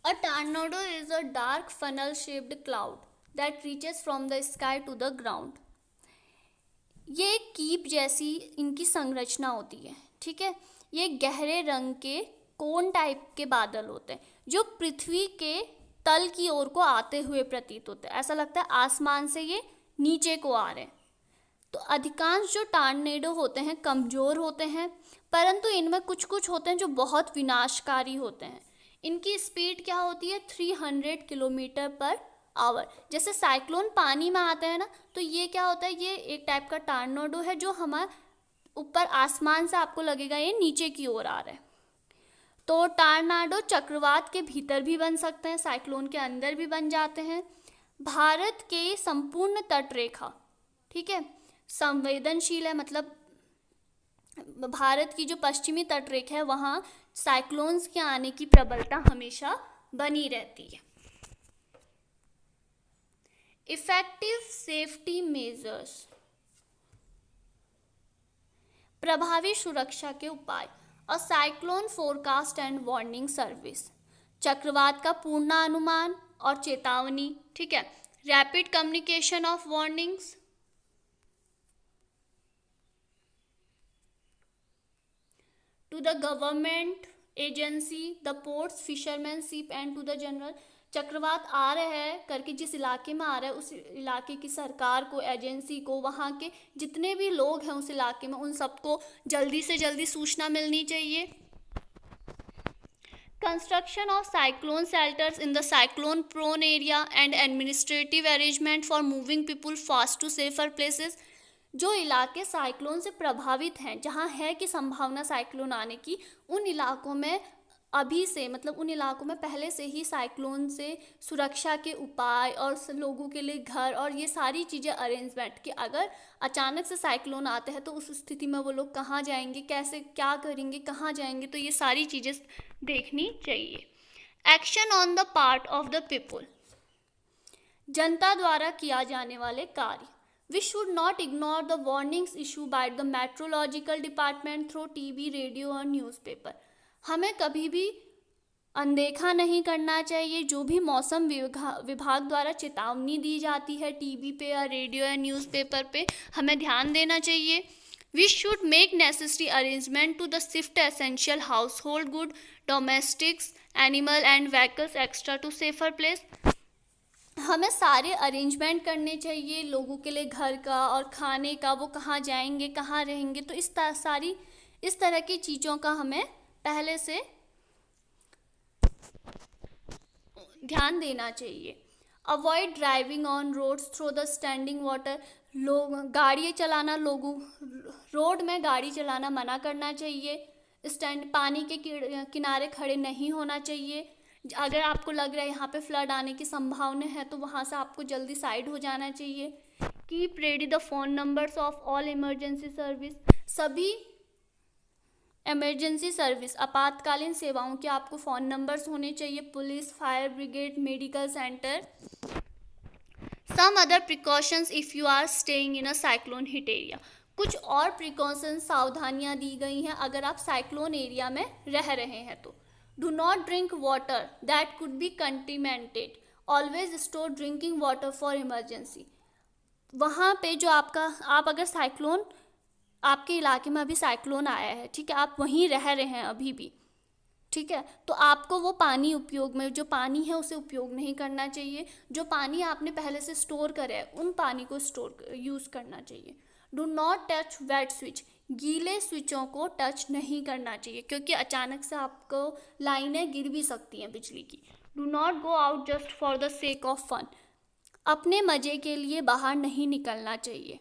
A tornado is a dark funnel-shaped cloud that reaches from the sky to the ground. ये एक कीप जैसी इनकी संरचना होती है, ठीक है। ये गहरे रंग के कोन टाइप के बादल होते हैं जो पृथ्वी के तल की ओर को आते हुए प्रतीत होते हैं। ऐसा लगता है आसमान से ये नीचे को आ रहे हैं। तो अधिकांश जो टॉर्नेडो होते हैं कमज़ोर होते हैं, परंतु इनमें कुछ कुछ होते हैं जो बहुत विनाशकारी होते हैं। इनकी स्पीड क्या होती है, 300 किलोमीटर पर आवर। जैसे साइक्लोन पानी में आता है ना, तो ये क्या होता है, ये एक टाइप का टॉर्नेडो है जो हमारे ऊपर आसमान से आपको लगेगा ये नीचे की ओर आ रहा है। तो टॉर्नेडो चक्रवात के भीतर भी बन सकते हैं, साइक्लोन के अंदर भी बन जाते हैं। भारत के संपूर्ण तटरेखा, ठीक है, संवेदनशील है, मतलब भारत की जो पश्चिमी तटरेखा है वहाँ साइक्लोन्स के आने की प्रबलता हमेशा बनी रहती है। इफेक्टिव सेफ्टी मेजर्स, प्रभावी सुरक्षा के उपाय। A cyclone forecast and warning service, चक्रवात का पूर्वानुमान और चेतावनी, ठीक है। Rapid communication of warnings, to the government agency, the ports, fishermanship and to the general. चक्रवात आ रहा है करके जिस इलाके में आ रहा है उस इलाके की सरकार को, एजेंसी को, वहाँ के जितने भी लोग हैं उस इलाके में, उन सबको जल्दी से जल्दी सूचना मिलनी चाहिए। Construction of cyclone shelters in the cyclone prone area and administrative arrangement for moving people fast to safer places. जो इलाके साइक्लोन से प्रभावित हैं, जहाँ है कि संभावना साइक्लोन आने की, उन इलाकों में अभी से, मतलब उन इलाकों में पहले से ही साइक्लोन से सुरक्षा के उपाय और लोगों के लिए घर और ये सारी चीज़ें अरेंजमेंट, कि अगर अचानक से साइक्लोन आते हैं तो उस स्थिति में वो लोग कहाँ जाएंगे, कैसे क्या करेंगे, कहाँ जाएंगे, तो ये सारी चीज़ें देखनी चाहिए। Action on the part of the people, जनता द्वारा किया जाने वाले कार्य। We should not ignore the warnings issued by the meteorological department through TV, radio और newspaper। हमें कभी भी अनदेखा नहीं करना चाहिए जो भी मौसम विभाग द्वारा चेतावनी दी जाती है टीवी पे या रेडियो या न्यूज़पेपर पे, हमें ध्यान देना चाहिए। We should make necessary arrangement to the shift essential household good, domestics, animal and vehicles extra to safer place। हमें सारे अरेंजमेंट करने चाहिए लोगों के लिए, घर का और खाने का, वो कहाँ जाएंगे, कहाँ रहेंगे, तो इस तरह की चीज़ों का हमें पहले से ध्यान देना चाहिए। Avoid driving on roads through the standing water, गाड़ी चलाना, रोड में गाड़ी चलाना मना करना चाहिए। पानी के किनारे खड़े नहीं होना चाहिए। अगर आपको लग रहा है यहाँ पे फ्लड आने की संभावना है तो वहाँ से आपको जल्दी साइड हो जाना चाहिए। Keep ready the phone numbers of all emergency service, सभी इमरजेंसी सर्विस, आपातकालीन सेवाओं के आपको फ़ोन नंबर्स होने चाहिए, police, fire brigade, medical centre. Some other precautions if you are staying in a cyclone hit area, कुछ और प्रिकॉशंस, सावधानियाँ दी गई हैं अगर आप साइक्लोन एरिया में रह रहे हैं तो। Do not drink water that could be contaminated. Always store drinking water for emergency. वहाँ पे जो आप अगर साइक्लोन, आपके इलाके में अभी साइक्लोन आया है, ठीक है, आप वहीं रह रहे हैं अभी भी, ठीक है, तो आपको वो पानी उपयोग में, जो पानी है उसे उपयोग नहीं करना चाहिए। जो पानी आपने पहले से स्टोर करा है उन पानी को यूज़ करना चाहिए। Do not touch wet switch, गीले स्विचों को टच नहीं करना चाहिए क्योंकि अचानक से आपको लाइनें गिर भी सकती हैं बिजली की। Do not go out just for the sake of fun, अपने मज़े के लिए बाहर नहीं निकलना चाहिए।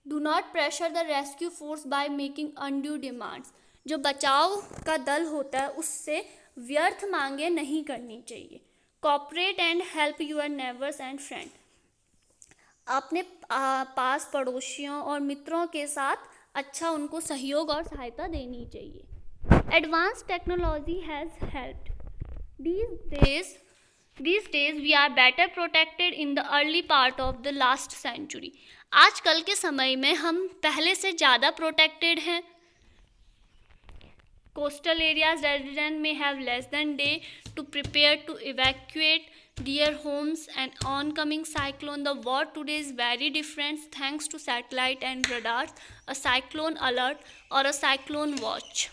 Do not pressure the rescue force by making undue demands, जो बचाव का दल होता है उससे व्यर्थ मांगे नहीं करनी चाहिए। Cooperate and help your neighbours and friend, अपने पास पड़ोसियों और मित्रों के साथ अच्छा उनको सहयोग और सहायता देनी चाहिए। Advance technology has helped these days we are better protected in the early part of the last century। आजकल के समय में हम पहले से ज़्यादा प्रोटेक्टेड हैं। Coastal areas residents may have less than day to prepare to evacuate their homes and oncoming cyclone. The world today is very different thanks to satellite and radars. A cyclone alert or a cyclone watch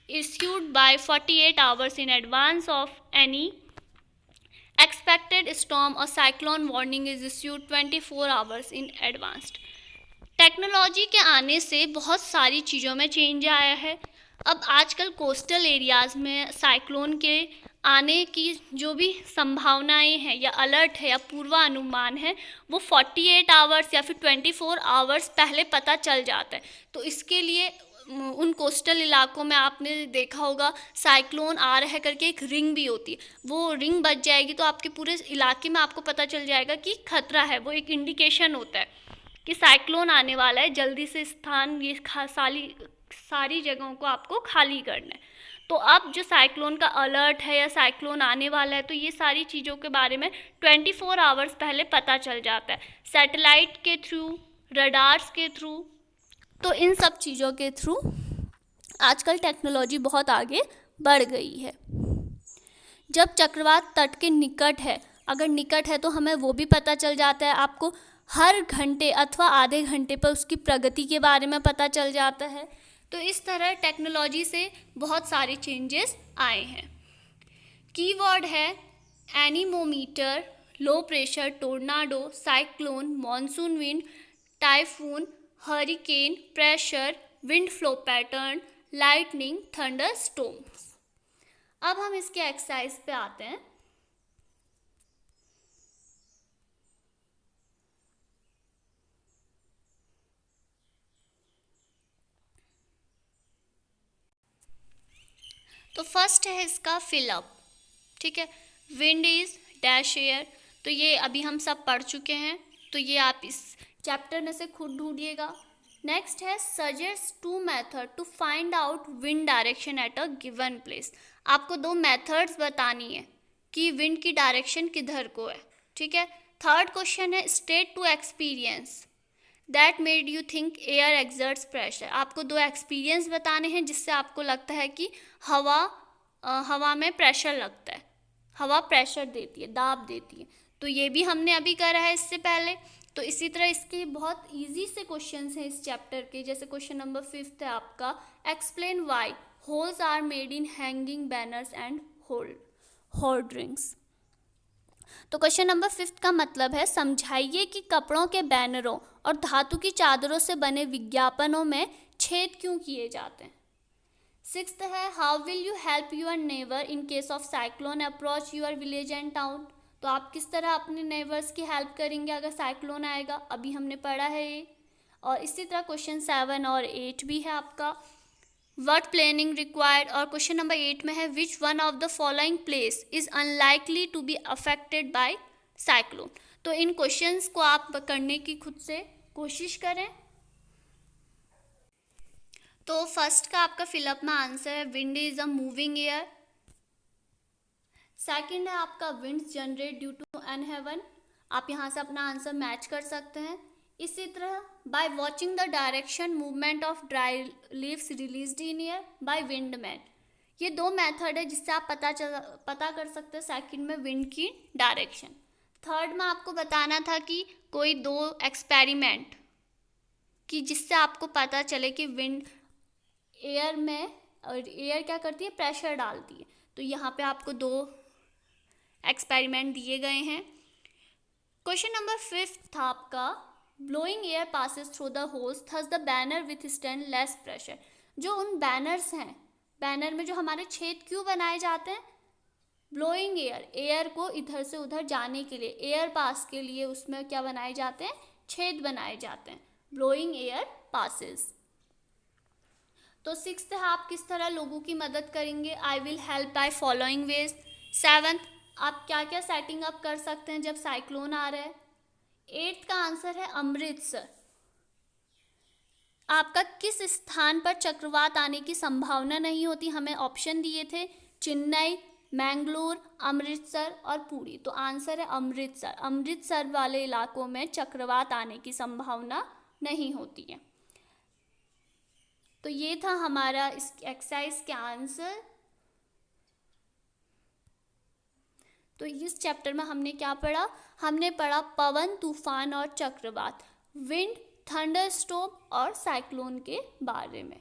issued by 48 hours in advance of any expected storm. A cyclone warning is issued 24 hours in advance। Technology के आने से बहुत सारी चीज़ों में change आया है। अब आजकल कोस्टल एरियाज़ में साइक्लोन के आने की जो भी संभावनाएं हैं या अलर्ट है या पूर्वानुमान है वो 48 आवर्स या फिर 24 आवर्स पहले पता चल जाता है। तो इसके लिए उन कोस्टल इलाकों में आपने देखा होगा साइक्लोन आ रहा है करके एक रिंग भी होती है, वो रिंग बज जाएगी तो आपके पूरे इलाके में आपको पता चल जाएगा कि खतरा है। वो एक इंडिकेशन होता है कि साइक्लोन आने वाला है, जल्दी से स्थान ये सारी जगहों को आपको खाली करना है। तो अब जो साइक्लोन का अलर्ट है या साइक्लोन आने वाला है तो ये सारी चीज़ों के बारे में 24 आवर्स पहले पता चल जाता है, सैटेलाइट के थ्रू, रडार्स के थ्रू। तो इन सब चीज़ों के थ्रू आजकल टेक्नोलॉजी बहुत आगे बढ़ गई है। जब चक्रवात तट के निकट है, अगर निकट है तो हमें वो भी पता चल जाता है, आपको हर घंटे अथवा आधे घंटे पर उसकी प्रगति के बारे में पता चल जाता है। तो इस तरह टेक्नोलॉजी से बहुत सारे चेंजेस आए हैं। कीवर्ड है anemometer, low pressure, tornado, cyclone, monsoon wind, typhoon, hurricane, pressure, wind flow pattern, lightning, thunder storms. अब हम इसके एक्सरसाइज पे आते हैं। तो फर्स्ट है इसका फिलअप, ठीक है। विंड इज डैश एयर, तो ये अभी हम सब पढ़ चुके हैं, तो ये आप इस चैप्टर में से खुद ढूंढिएगा। नेक्स्ट है suggest 2 method to find out wind direction at a given place. आपको 2 मेथड्स बतानी है कि विंड की डायरेक्शन किधर को है, ठीक है। थर्ड क्वेश्चन है state 2 experience that made you think air exerts pressure. आपको 2 एक्सपीरियंस बताने हैं जिससे आपको लगता है कि हवा में प्रेशर लगता है, हवा प्रेशर देती है, दाब देती है। तो ये भी हमने अभी करा है इससे पहले। तो इसी तरह इसके बहुत इजी से क्वेश्चंस हैं इस चैप्टर के, जैसे क्वेश्चन नंबर 5 है आपका, explain why holes are made in hanging banners and hoardings. तो क्वेश्चन नंबर 5 का मतलब है समझाइए कि कपड़ों के बैनरों और धातु की चादरों से बने विज्ञापनों में छेद क्यों किए जाते हैं। 6th है how will you help your neighbour in case of cyclone approach your village and town. तो आप किस तरह अपने नेबर्स की हेल्प करेंगे अगर साइक्लोन आएगा, अभी हमने पढ़ा है ये। और इसी तरह क्वेश्चन 7 और 8 भी है आपका, व्हाट प्लानिंग रिक्वायर्ड। और क्वेश्चन नंबर 8 में है which one of the following place is unlikely to be affected by cyclone. तो इन क्वेश्चंस को आप करने की खुद से कोशिश करें। तो फर्स्ट का आपका फिलअप में आंसर है wind is a moving air. Second है आपका विंड्स जनरेट ड्यू टू अनहेवन, आप यहाँ से अपना आंसर मैच कर सकते हैं। इसी तरह by watching the direction movement of dry leaves released in air by windman. ये 2 मेथड है जिससे आप पता कर सकते हैं सेकंड में विंड की डायरेक्शन। थर्ड में आपको बताना था कि कोई 2 एक्सपेरिमेंट कि जिससे आपको पता चले कि विंड एयर में, और एयर क्या करती है, प्रेशर डालती है। तो यहाँ पे आपको 2 एक्सपेरिमेंट दिए गए हैं। क्वेश्चन नंबर 5 था आपका blowing air passes through the holes thus the banner with stand less pressure. जो उन बैनर्स हैं, बैनर में जो हमारे छेद क्यों बनाए जाते हैं, ब्लोइंग एयर को इधर से उधर जाने के लिए, एयर पास के लिए उसमें क्या बनाए जाते हैं, छेद बनाए जाते हैं, ब्लोइंग एयर पासेस। तो 6th है आप किस तरह लोगों की मदद करेंगे, I will help by following veg. 7th आप क्या क्या सेटिंग अप कर सकते हैं जब साइक्लोन आ रहा है। 8th का आंसर है अमृतसर। आपका किस स्थान पर चक्रवात आने की संभावना नहीं होती, हमें ऑप्शन दिए थे चेन्नई, मैंगलोर, अमृतसर और पुरी। तो आंसर है अमृतसर। अमृतसर वाले इलाकों में चक्रवात आने की संभावना नहीं होती है। तो ये था हमारा इस एक्सरसाइज के आंसर। तो इस चैप्टर में हमने क्या पढ़ा, हमने पढ़ा पवन, तूफान और चक्रवात, विंड, थंडरस्टॉर्म और साइक्लोन के बारे में।